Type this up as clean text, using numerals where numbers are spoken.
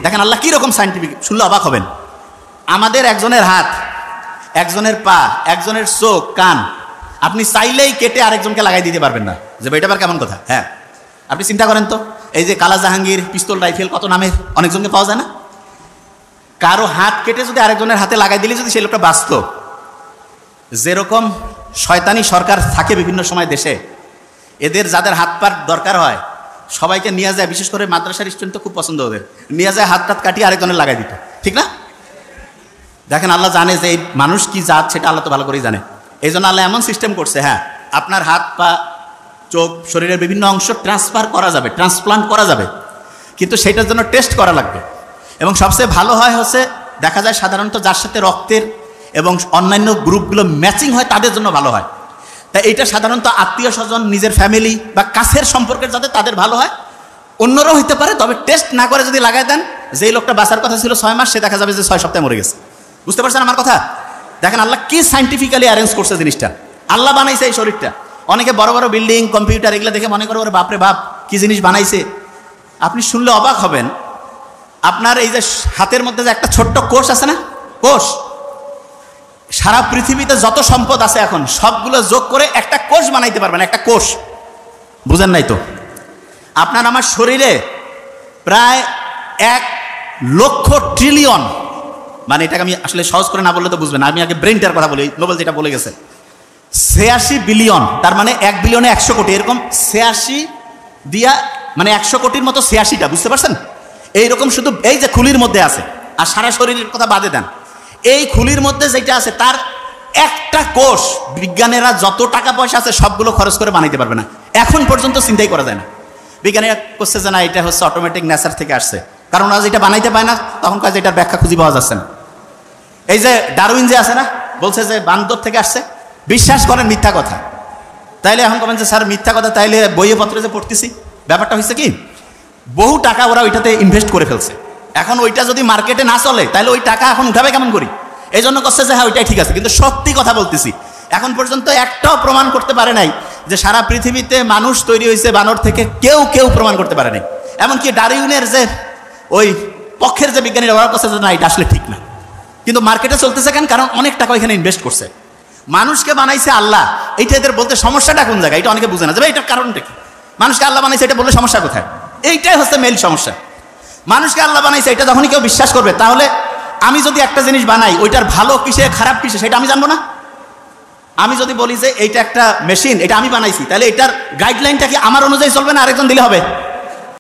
দেখেন আল্লাহ কীরকম সাইন্টিফিক, শুনলে অবাক হবেন। আমাদের একজনের হাত, একজনের পা, একজনের চোখ, কান আপনি চাইলেই কেটে আরেকজনকে লাগাই দিতে পারবেন না, যে এটা আবার কেমন কথা? হ্যাঁ, আপনি চিন্তা করেন তো, এই যে কালা জাহাঙ্গীর, পিস্তল, রাইফেল, কত নামে অনেকজনকে পাওয়া যায় না? কারো হাত কেটে যদি আরেকজনের হাতে লাগাই দিলে যদি সেই লোকটা বাঁচত, যেরকম শয়তানি সরকার থাকে বিভিন্ন সময় দেশে, এদের যাদের হাত পার দরকার হয় সবাইকে নিয়ে যায়, বিশেষ করে মাদ্রাসার স্টুডেন্ট তো খুব পছন্দ ওদের, নিয়ে যায় হাত টাত কাটিয়ে আরেকজনের লাগাই দিত, ঠিক না? দেখেন আল্লাহ জানে যে এই মানুষ কি জাত, সেটা আল্লাহ তো ভালো করেই জানে। এই জন্য আল্লাহ এমন সিস্টেম করছে, হ্যাঁ আপনার হাত পা চোখ শরীরের বিভিন্ন অংশ ট্রান্সফার করা যাবে, ট্রান্সপ্লান্ট করা যাবে, কিন্তু সেটার জন্য টেস্ট করা লাগবে। এবং সবচেয়ে ভালো হয় হচ্ছে দেখা যায় সাধারণত যার সাথে রক্তের এবং অন্যান্য গ্রুপগুলো ম্যাচিং হয় তাদের জন্য ভালো হয়। তাই এটা সাধারণত আত্মীয় স্বজন, নিজের ফ্যামিলি বা কাছের সম্পর্কের যাতে তাদের ভালো হয়, অন্যরাও হইতে পারে, তবে টেস্ট না করে যদি লাগাই দেন, যেই লোকটা বাঁচার কথা ছিল 6 মাস, সে দেখা যাবে যে 6 সপ্তাহে মরে গেছে। বুঝতে পারছেন আমার কথা? দেখেন আল্লাহ কি সাইন্টিফিক্যালি অ্যারেঞ্জ করছে জিনিসটা। আল্লাহ বানাইছে এই শরীরটা। অনেকে বড় বড় বিল্ডিং, কম্পিউটার এগুলো দেখে মনে করে ওরে বাপরে বাপ কি জিনিস বানাইছে। আপনি শুনলে অবাক হবেন, আপনার এই যে হাতের মধ্যে যে একটা ছোট্ট কোষ আছে না, কোষ, সারা পৃথিবীতে যত সম্পদ আছে এখন সবগুলো যোগ করে একটা কোষ বানাইতে পারবেন, একটা কোষ। বুঝেন নাই তো? আপনার আমার শরীরে প্রায় 1 লক্ষ ট্রিলিয়ন, মানে এটাকে আমি আসলে সহজ করে না বললে তো বুঝবেন, আমি আগে ব্রেনটার কথা বলি, নোবেল যেটা বলে গেছে 86 বিলিয়ন, তার মানে 1 বিলিয়নে 100 কোটি, এরকম 86 দিয়া মানে 100 কোটির মতো 86টা, বুঝতে পারছেন? এইরকম শুধু এই যে খুলির মধ্যে আছে, আর সারা শরীরের কথা বাদে দেন, এই খুলির মধ্যে যেটা আছে তার একটা কোষ বিজ্ঞানীরা যত টাকা পয়সা আছে সবগুলো খরচ করে বানাইতে পারবে না, এখন পর্যন্ত চিন্তাই করা যায় না। বিজ্ঞানীরা করছে যে না এটা হচ্ছে অটোমেটিক নেচার থেকে আসছে, কারণ আজ এটা বানাইতে পায় না, তখন কাজ এটার ব্যাখ্যা খুঁজে পাওয়া যাচ্ছে না। এই যে ডারউইন যে আছে না, বলছে যে বান্দর থেকে আসছে, বিশ্বাস করেন মিথ্যা কথা। তাইলে এখন কমেন যে স্যার মিথ্যা কথা, তাইলে বইয়ে পত্রে যে পড়তেছি, ব্যাপারটা হচ্ছে কি বহু টাকা ওরা ওইটাতে ইনভেস্ট করে ফেলছে, এখন ওইটা যদি মার্কেটে না চলে তাহলে ওই টাকা এখন উঠাবে কেমন করি, এই জন্য করছে যে হ্যাঁ ওইটাই ঠিক আছে। কিন্তু সত্যি কথা বলতেছি, এখন পর্যন্ত একটাও প্রমাণ করতে পারে নাই যে সারা পৃথিবীতে মানুষ তৈরি হয়েছে বানর থেকে, কেউ প্রমাণ করতে পারে নাই। এমনকি ডারউইনের যে ওই পক্ষের যে বিজ্ঞানীরা ওরা করছে যে না এটা আসলে ঠিক না, কিন্তু মার্কেটে চলতেছে কেন? কারণ অনেক টাকা এখানে ইনভেস্ট করছে। মানুষকে বানাইছে আল্লাহ, এইটা এদের বলতে সমস্যাটা কোন জায়গায়, এটা অনেকে বুঝে না যে এটার কারণটা কি। মানুষকে আল্লাহ বানাইছে এটা বললে সমস্যা কোথায়? এইটাই হচ্ছে মেইন সমস্যা। মানুষকে আল্লাহ বানাইছে এটা যখনই কেউ বিশ্বাস করবে, তাহলে আমি যদি একটা জিনিস বানাই ওইটার ভালো কিসে খারাপ কিসে সেটা আমি জানবো না? আমি যদি বলি যে এইটা একটা মেশিন, এটা আমি বানাইছি, তাহলে এটার গাইডলাইনটা কি আমার অনুযায়ী চলবে না আরেকজন দিলে হবে?